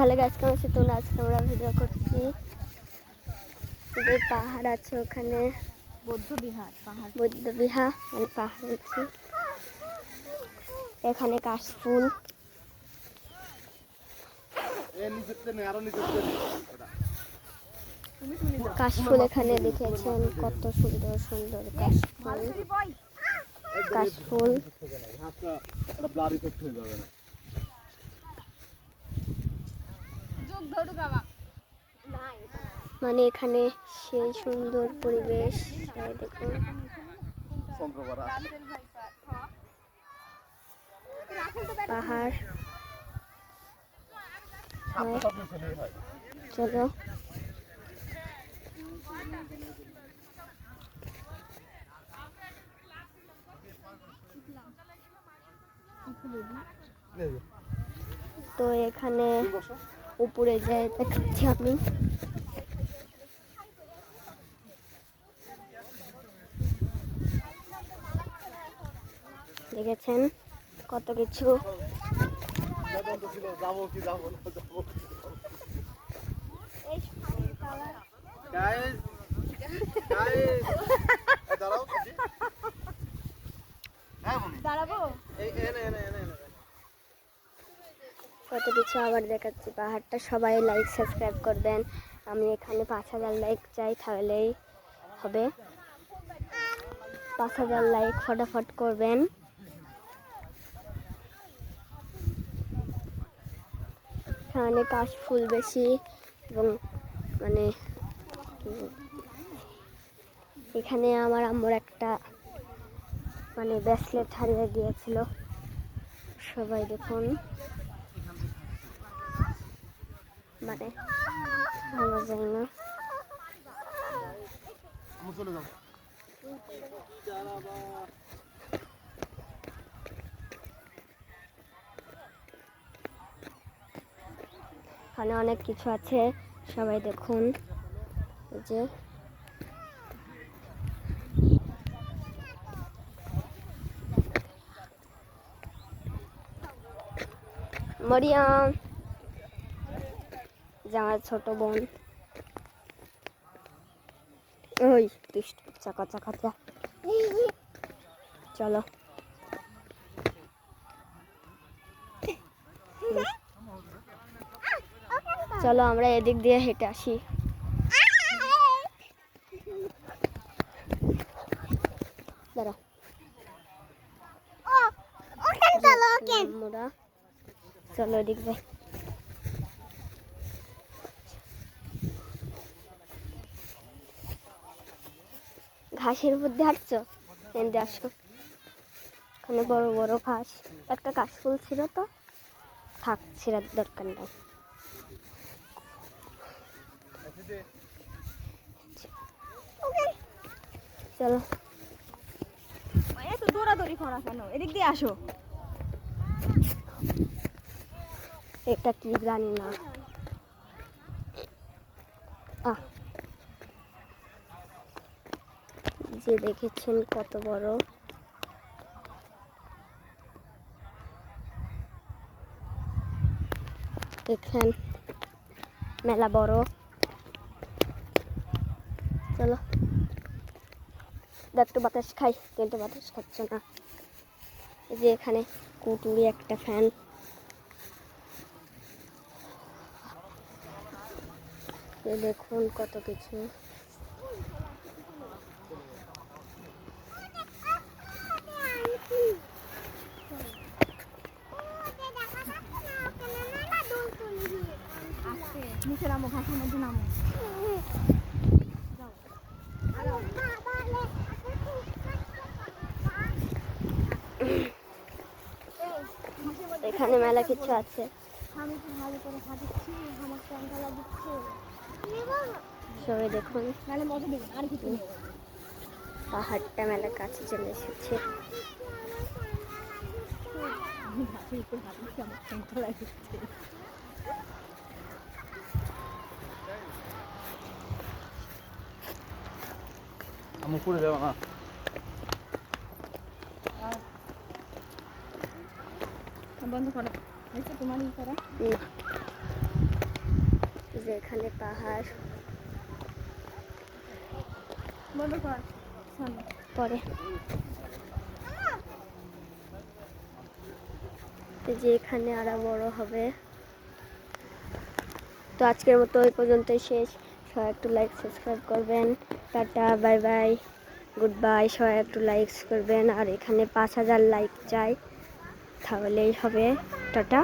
Hello guys, কেমন আছো তোমরা? আজকে আমরা ভিডিও করছি। যে পাহাড় আছে ওখানে বৌদ্ধ বিহার মানে পাহাড় আছে। এখানে কাশফুল, কাশফুল এখানে দেখেছেন কত সুন্দর সুন্দর কাশফুল। কাশফুল মানে এখানে সেই সুন্দর পরিবেশ। দেখুন পাহাড়। চলো তো এখানে উপরে যাই দেখাচ্ছি আমি। দেখেছেন কত কিছু। কত কিছু আবার দেখাচ্ছি পাহাড়টা। সবাই লাইক সাবস্ক্রাইব করবেন। আমি এখানে 5000 লাইক চাই, তাহলেই হবে। 5000 লাইক ফটাফট করবেন। এখানে কাশফুল বেশি এবং মানে এখানে আমার আম্মুর একটা মানে ব্রেসলেট হারিয়ে গিয়েছিল। সবাই দেখুন, মানে ভালো যায় না। এখানে অনেক কিছু আছে, সবাই দেখুন। এই যে মরিয়াম, যে আমার ছোট বোন। ওই দুষ্ট চাকা চাকা। চলো চলো আমরা এদিক দিয়ে হেঁটে আসি। দাঁড়া, চলো এদিক যাই। ঘাসের উপর দিয়ে হাঁটছো, এনে আসো। এখানে বড় বড় ঘাস। একটা কাশফুল ছিল, তো থাক, ছিঁড়ার দরকার নেই। চলো এত দৌড়াদৌড়ি করা কেন? এদিক দিয়ে আসো। এটা কি জানি না। যে দেখেছেন কত বড়। দেখেন মেলা বড়। চলো একটু বাতাস খাই, কিন্তু বাতাস খাচ্ছ না। এই যে এখানে কুটুরি একটা ফ্যান। দেখুন কত কিছু। নিচে নামো, ঘাসের মধ্যে নামো। এখানে মেলা কিছু আছে। সবাই দেখুন, পাহাড়টা মেলার কাছে চলে এসেছে। আমি করে দেবো না। বন্ধ করো, তোমারই করা। যে এখানে পাহাড়। বন্ধ কর সামনে। পরে এই যে এখানে আরো বড় হবে। তো আজকের মতো এই পর্যন্তই শেষ। সবাই একটু লাইক সাবস্ক্রাইব করবেন। Tata, bye bye, good bye. সবাই একটু লাইক করবেন, আর এখানে 5000 লাইক চাই, তাহলেই হবে। টাটা।